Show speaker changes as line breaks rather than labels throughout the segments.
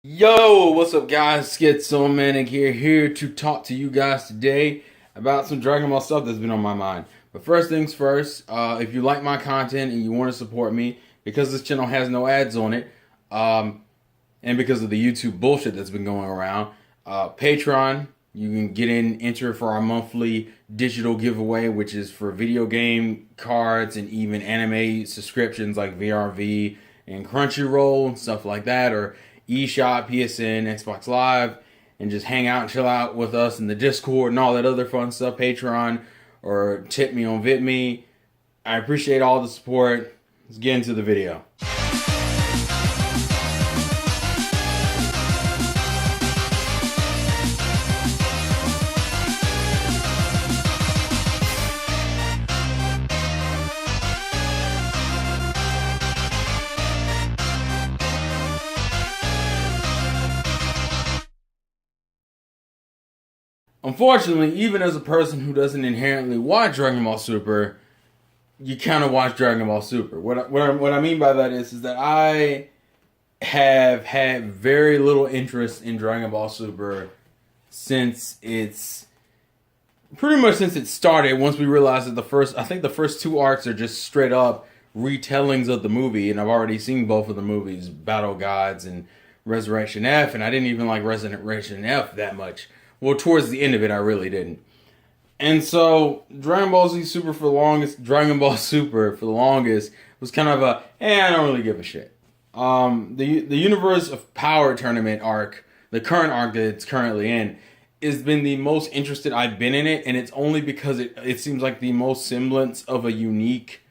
Yo, what's up guys? Skitsomanic here to talk to you guys today about some Dragon Ball stuff that's been on my mind. But first things first, if you like my content and you want to support me, because this channel has no ads on it, and because of the YouTube bullshit that's been going around, Patreon, you can get in, enter for our monthly digital giveaway, which is for video game cards and even anime subscriptions like VRV and Crunchyroll and stuff like that, or eShop, PSN, Xbox Live, and just hang out and chill out with us in the Discord and all that other fun stuff, Patreon, or tip me on VitMe. I appreciate all the support. Let's get into the video. Unfortunately, even as a person who doesn't inherently watch Dragon Ball Super, you kind of watch Dragon Ball Super. What I mean by that is that I have had very little interest in Dragon Ball Super since since it started. Once we realized that the first two arcs are just straight up retellings of the movie, and I've already seen both of the movies, Battle Gods and Resurrection F, and I didn't even like Resurrection F that much. Well, towards the end of it, I really didn't. And so, Dragon Ball Super for the longest was kind of I don't really give a shit. The Universe of Power tournament arc, the current arc that it's currently in, has been the most interested I've been in it, and it's only because it seems like the most semblance of a unique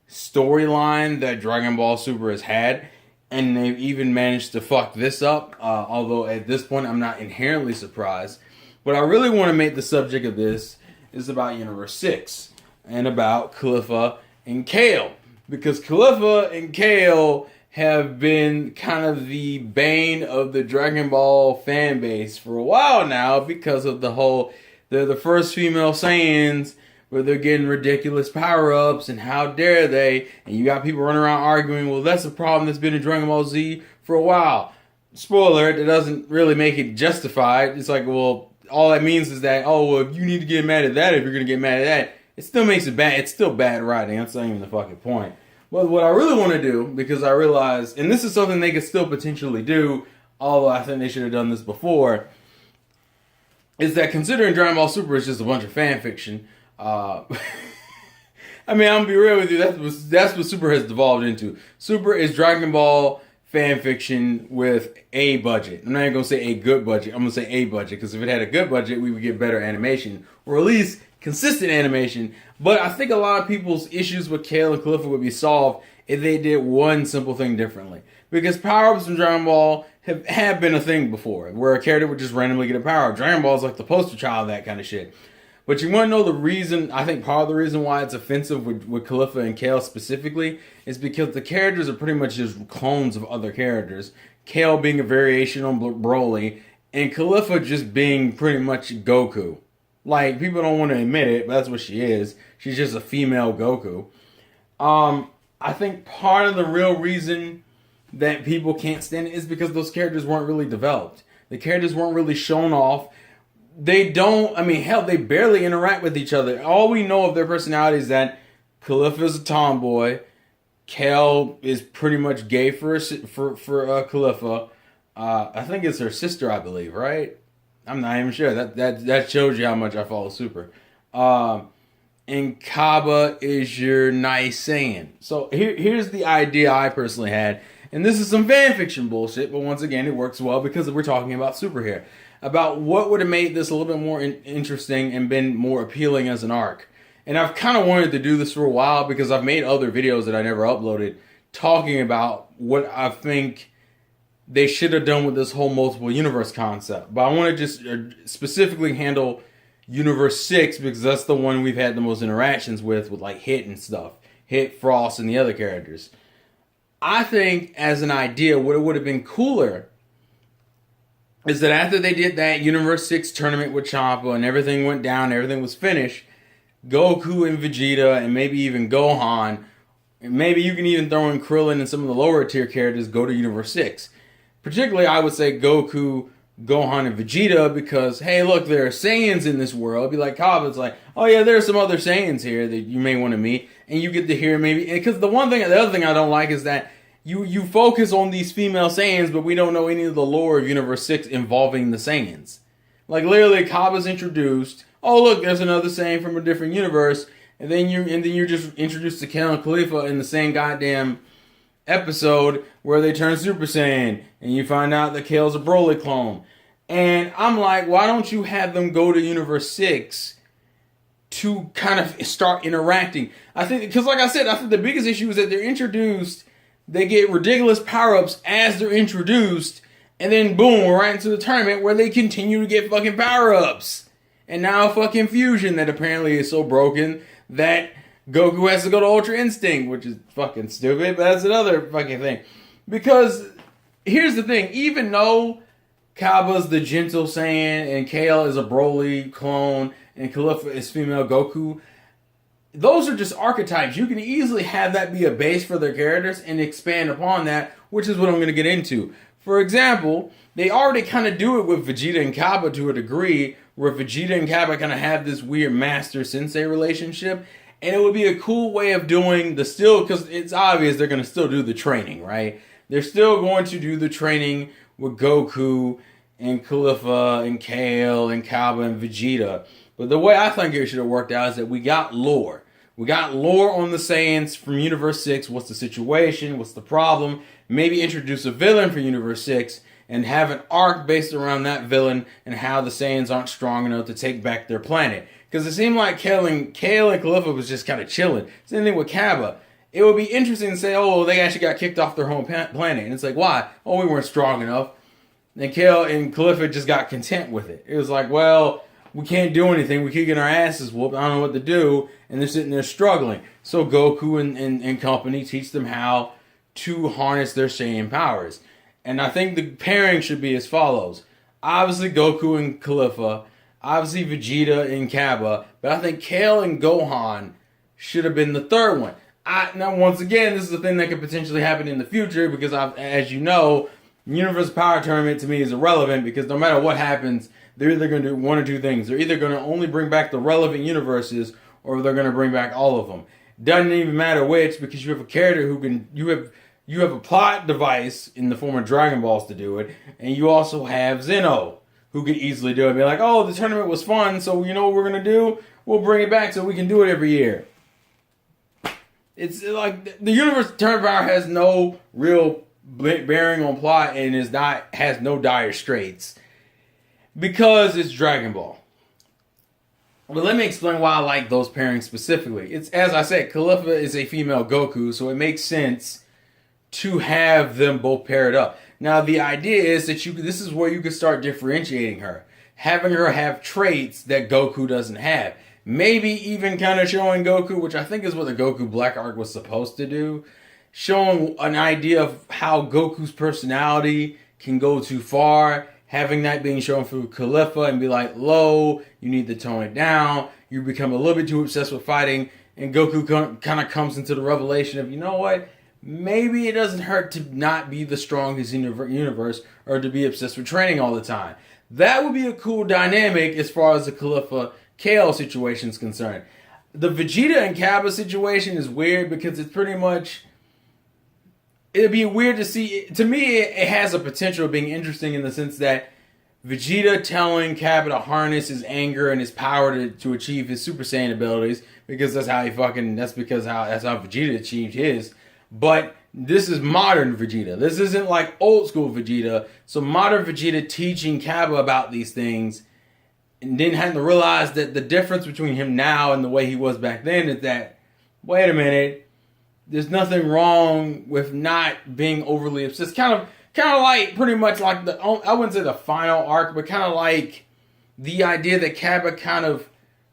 storyline that Dragon Ball Super has had. And they've even managed to fuck this up, although at this point I'm not inherently surprised. What I really want to make the subject of this is about Universe 6 and about Caulifla and Kale. Because Caulifla and Kale have been kind of the bane of the Dragon Ball fan base for a while now because of they're the first female Saiyans where they're getting ridiculous power-ups and how dare they, and you got people running around arguing, well, that's a problem that's been in Dragon Ball Z for a while. Spoiler, it doesn't really make it justified. It's like, well, all that means is that, if you need to get mad at that, if you're going to get mad at that, it still makes it bad. It's still bad writing. That's not even the fucking point. Well, what I really want to do, because I realize, and this is something they could still potentially do, although I think they should have done this before, is that considering Dragon Ball Super is just a bunch of fan fiction, I mean, I'm gonna be real with you. That's what Super has devolved into. Super is Dragon Ball fan fiction with a budget. I'm not even gonna say a good budget. I'm gonna say a budget because if it had a good budget, we would get better animation or at least consistent animation. But I think a lot of people's issues with Kale and Caulifla would be solved if they did one simple thing differently. Because power-ups in Dragon Ball have been a thing before, where a character would just randomly get a power-up. Dragon Ball is like the poster child of that kind of shit. But you want to know the reason, I think part of the reason why it's offensive with Caulifla and Kale specifically is because the characters are pretty much just clones of other characters. Kale being a variation on Broly, and Caulifla just being pretty much Goku. Like, people don't want to admit it, but that's what she is. She's just a female Goku. I think part of the real reason that people can't stand it is because those characters weren't really developed. The characters weren't really shown off. They barely interact with each other. All we know of their personality is that Caulifla is a tomboy. Kale is pretty much gay for Caulifla. I think it's her sister, I believe, right? I'm not even sure. That shows you how much I follow Super. And Kaba is your nice Saiyan. So here's the idea I personally had. And this is some fan fiction bullshit, but once again, it works well because we're talking about Super here. About what would have made this a little bit more interesting and been more appealing as an arc. And I've kind of wanted to do this for a while because I've made other videos that I never uploaded talking about what I think they should have done with this whole multiple universe concept. But I want to just specifically handle Universe 6 because that's the one we've had the most interactions with like Hit and stuff. Hit, Frost, and the other characters. I think as an idea, what it would have been cooler is that after they did that Universe 6 tournament with Champa and everything went down, everything was finished, Goku and Vegeta and maybe even Gohan, and maybe you can even throw in Krillin and some of the lower tier characters go to Universe 6. particularly I would say Goku, Gohan, and Vegeta, because hey, look, there are Saiyans in this world. It'd be like Kava's like, oh yeah, there are some other Saiyans here that you may want to meet, and you get to hear maybe because the other thing I don't like is that you focus on these female Saiyans, but we don't know any of the lore of Universe 6 involving the Saiyans. Like literally, Kava's introduced. Oh look, there's another Saiyan from a different universe, and then you're just introduced to Kale and Khalifa in the same goddamn episode where they turn Super Saiyan, and you find out that Kale's a Broly clone. And I'm like, why don't you have them go to Universe 6 to kind of start interacting? I think, because like I said, I think the biggest issue is that they're introduced, they get ridiculous power-ups as they're introduced, and then boom, we're right into the tournament where they continue to get fucking power-ups. And now fucking Fusion that apparently is so broken that Goku has to go to Ultra Instinct, which is fucking stupid, but that's another fucking thing. Because here's the thing, even though Cabba's the gentle Saiyan and Kale is a Broly clone and Khalifa is female Goku, those are just archetypes. You can easily have that be a base for their characters and expand upon that, which is what I'm going to get into. For example, they already kind of do it with Vegeta and Cabba to a degree, where Vegeta and Cabba kind of have this weird master-sensei relationship. And it would be a cool way of doing the still, because it's obvious they're going to still do the training, right? They're still going to do the training with Goku and Khalifa and Kale and Cabba and Vegeta. But the way I think it should have worked out is that we got lore. We got lore on the Saiyans from Universe 6. What's the situation? What's the problem? Maybe introduce a villain for Universe 6 and have an arc based around that villain and how the Saiyans aren't strong enough to take back their planet. Because it seemed like Kale and Khalifa was just kind of chilling. Same thing with Cabba. It would be interesting to say, oh, they actually got kicked off their home planet. And it's like, why? Oh, we weren't strong enough. And Kale and Khalifa just got content with it. It was like, well, we can't do anything. We keep getting our asses whooped. I don't know what to do. And they're sitting there struggling. So Goku and company teach them how to harness their Saiyan powers. And I think the pairing should be as follows. Obviously, Goku and Khalifa. Obviously, Vegeta and Cabba. But I think Kale and Gohan should have been the third one. Now, once again, this is a thing that could potentially happen in the future because, as you know, Universe Power Tournament to me is irrelevant because no matter what happens, they're either going to do one or two things. They're either going to only bring back the relevant universes or they're going to bring back all of them. Doesn't even matter which because you have a character who can... You have a plot device in the form of Dragon Balls to do it, and you also have Zeno, who could easily do it. Be like, oh, the tournament was fun, so you know what we're going to do? We'll bring it back so we can do it every year. It's like the Universe Tournament Power has no real bearing on plot and has no dire straits because it's Dragon Ball. But let me explain why I like those pairings specifically. It's, as I said, Khalifa is a female Goku, so it makes sense to have them both paired up. Now, the idea is that this is where you can start differentiating her. Having her have traits that Goku doesn't have. Maybe even kind of showing Goku, which I think is what the Goku Black Arc was supposed to do. Showing an idea of how Goku's personality can go too far. Having that being shown through Khalifa and be like, "Lo, you need to tone it down. You become a little bit too obsessed with fighting." And Goku kind of comes into the revelation of, you know what? Maybe it doesn't hurt to not be the strongest in the universe or to be obsessed with training all the time. That would be a cool dynamic as far as the Khalifa-Kale situation is concerned. The Vegeta and Cabba situation is weird because it's pretty much... It'd be weird to see... To me, it has a potential of being interesting in the sense that Vegeta telling Cabba to harness his anger and his power to achieve his Super Saiyan abilities because that's how that's how Vegeta achieved his. But this is modern Vegeta. This isn't like old school Vegeta. So modern Vegeta teaching Cabba about these things and then having to realize that the difference between him now and the way he was back then is that, wait a minute, there's nothing wrong with not being overly obsessed. Kind of like pretty much like I wouldn't say the final arc, but kind of like the idea that Cabba kind of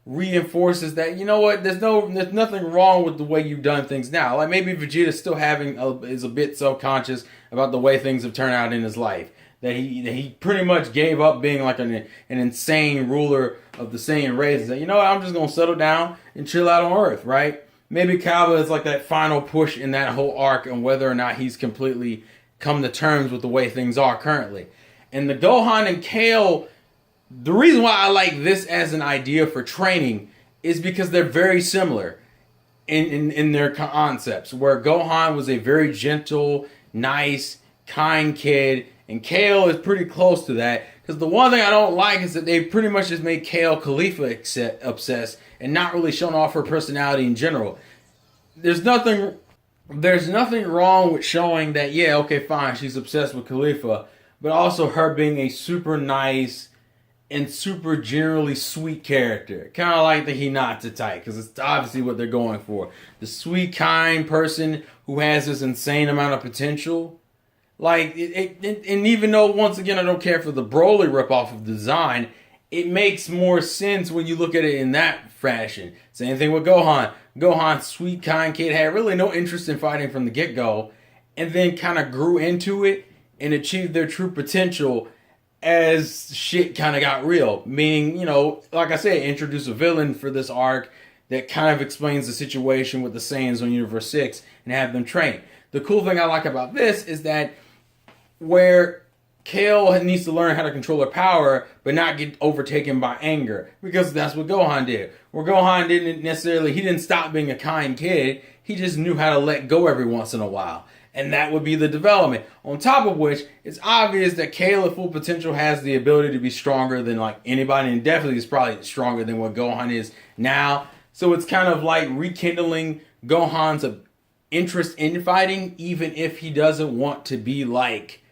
reinforces that, you know what, there's nothing wrong with the way you've done things now. Like maybe Vegeta still is a bit self-conscious about the way things have turned out in his life. That he pretty much gave up being like an insane ruler of the Saiyan race. That, you know what, I'm just gonna settle down and chill out on Earth, right? Maybe Cabba is like that final push in that whole arc and whether or not he's completely come to terms with the way things are currently. And the Gohan and Kale, the reason why I like this as an idea for training is because they're very similar in their concepts. Where Gohan was a very gentle, nice, kind kid, and Kale is pretty close to that. Because the one thing I don't like is that they pretty much just made Kale Khalifa obsessed and not really showing off her personality in general. There's nothing wrong with showing that, yeah, okay, fine, she's obsessed with Khalifa, but also her being a super nice and super generally sweet character. Kind of like the Hinata type, because it's obviously what they're going for. The sweet, kind person who has this insane amount of potential. Like, and even though, once again, I don't care for the Broly ripoff of the design, it makes more sense when you look at it in that fashion. Same thing with Gohan. Gohan, sweet, kind kid, had really no interest in fighting from the get-go, and then kind of grew into it and achieved their true potential as shit kind of got real. Meaning, you know, like I said, introduce a villain for this arc that kind of explains the situation with the Saiyans on Universe 6 and have them train. The cool thing I like about this is that where Kale needs to learn how to control her power, but not get overtaken by anger. Because that's what Gohan did. Where Gohan he didn't stop being a kind kid. He just knew how to let go every once in a while. And that would be the development. On top of which, it's obvious that Kale at full potential has the ability to be stronger than like anybody, and definitely is probably stronger than what Gohan is now. So it's kind of like rekindling Gohan's interest in fighting, even if he doesn't want to be like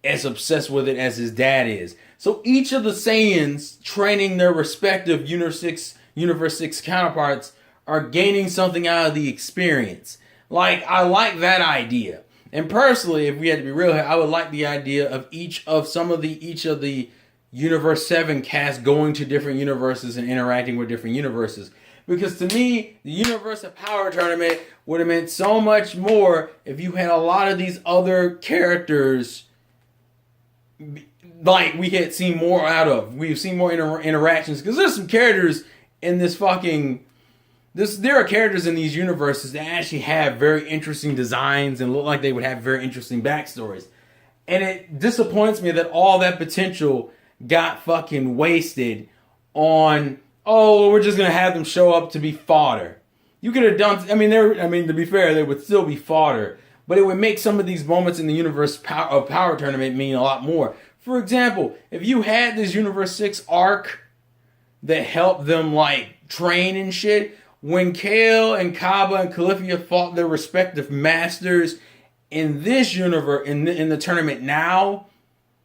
as obsessed with it as his dad is. So each of the Saiyans training their respective Universe 6 counterparts are gaining something out of the experience. Like, I like that idea. And personally, if we had to be real here, I would like the idea of each of the Universe 7 cast going to different universes and interacting with different universes. Because to me, the Universe of Power tournament would have meant so much more if you had a lot of these other characters like we had seen more out of. We've seen more interactions. Because there's some characters in this there are characters in these universes that actually have very interesting designs and look like they would have very interesting backstories. And it disappoints me that all that potential got fucking wasted on, oh, we're just going to have them show up to be fodder. You could have done, to be fair, they would still be fodder. But it would make some of these moments in the Universe of Power tournament mean a lot more. For example, if you had this Universe 6 arc that helped them like train and shit, when Kale and Kaba and Califia fought their respective masters in this universe, in the tournament now,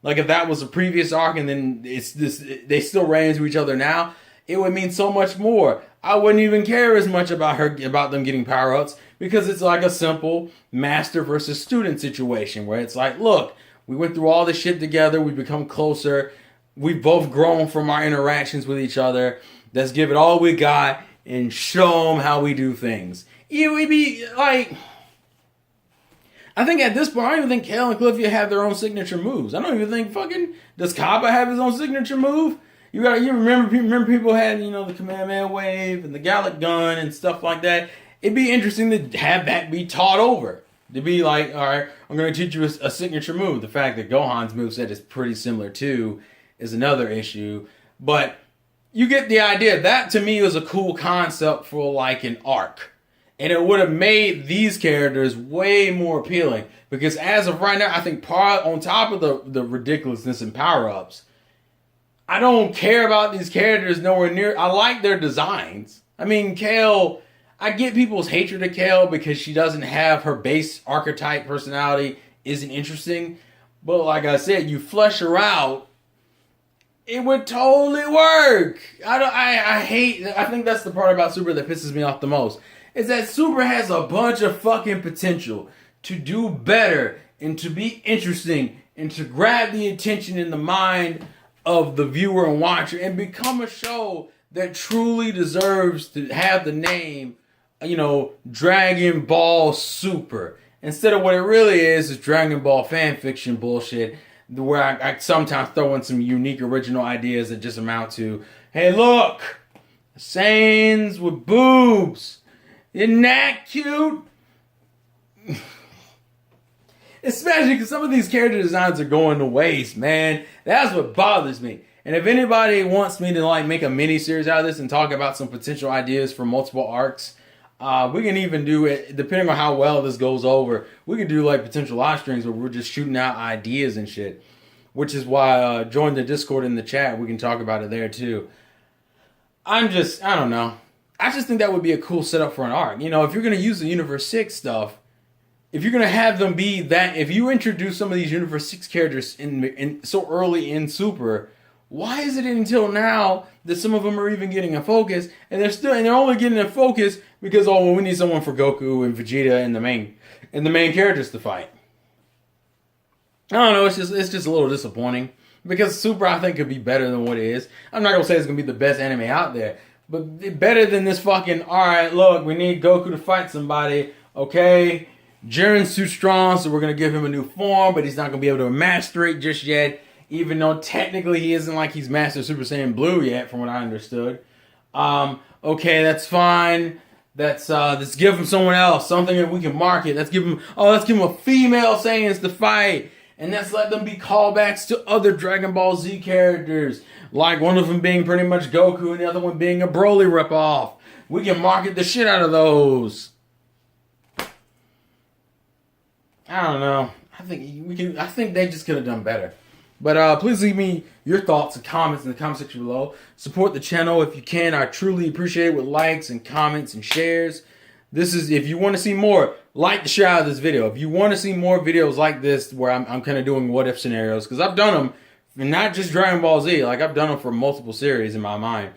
like if that was a previous arc and then they still ran into each other now, it would mean so much more. I wouldn't even care as much about them getting power-ups, because it's like a simple master versus student situation where it's like, look, we went through all this shit together, we've become closer, we've both grown from our interactions with each other, let's give it all we got and show them how we do things. It would be like, I think at this point, I don't even think Kale and Califia have their own signature moves. I don't even think does Kaba have his own signature move? You remember people had, the Kamehameha wave and the Gallic gun and stuff like that. It'd be interesting to have that be taught over. To be like, all right, I'm going to teach you a signature move. The fact that Gohan's moveset is pretty similar too is another issue. But you get the idea. That to me was a cool concept for like an arc. And it would have made these characters way more appealing. Because as of right now, I think on top of the ridiculousness and power-ups, I don't care about these characters nowhere near. I like their designs. I mean, Kale, I get people's hatred of Kale because she doesn't have her base archetype personality isn't interesting. But like I said, you flesh her out, it would totally work. I think that's the part about Super that pisses me off the most. Is that Super has a bunch of fucking potential to do better and to be interesting and to grab the attention in the mind of the viewer and watcher and become a show that truly deserves to have the name, Dragon Ball Super. Instead of what it really is Dragon Ball fan fiction bullshit, where I sometimes throw in some unique original ideas that just amount to, hey look, Saiyans with boobs. Isn't that cute? Especially because some of these character designs are going to waste, man. That's what bothers me. And if anybody wants me to like make a mini series out of this and talk about some potential ideas for multiple arcs, we can even do it, depending on how well this goes over, we can do like potential live streams where we're just shooting out ideas and shit. Which is why join the Discord in the chat. We can talk about it there too. I don't know. I just think that would be a cool setup for an arc. You know, if you're going to use the Universe 6 stuff, if you're going to have them be that, if you introduce some of these Universe 6 characters in so early in Super, why is it until now that some of them are even getting a focus, and they're only getting a focus because, oh, well, we need someone for Goku and Vegeta and the main characters to fight. I don't know, it's just a little disappointing because Super, I think, could be better than what it is. I'm not gonna say it's gonna be the best anime out there, but better than this fucking, alright, look, we need Goku to fight somebody, okay? Jiren's too strong, so we're gonna give him a new form, but he's not gonna be able to master it just yet. Even though technically he isn't like he's mastered Super Saiyan Blue yet, from what I understood. Okay, that's fine. Let's give him someone else, something that we can market. Let's give him a female Saiyans to fight. And let's let them be callbacks to other Dragon Ball Z characters. Like one of them being pretty much Goku and the other one being a Broly ripoff. We can market the shit out of those. I don't know. I think they just could have done better. But please leave me your thoughts and comments in the comment section below. Support the channel if you can. I truly appreciate it with likes and comments and shares. If you want to see more, like the shit out of this video. If you want to see more videos like this where I'm kind of doing what if scenarios, because I've done them, and not just Dragon Ball Z, like I've done them for multiple series in my mind.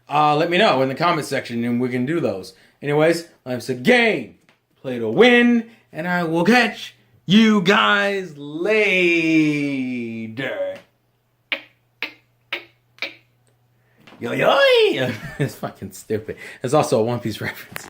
Let me know in the comment section and we can do those. Anyways, life's a game. Play to win, and I will catch you guys later. Yo yo! It's fucking stupid. It's also a One Piece reference.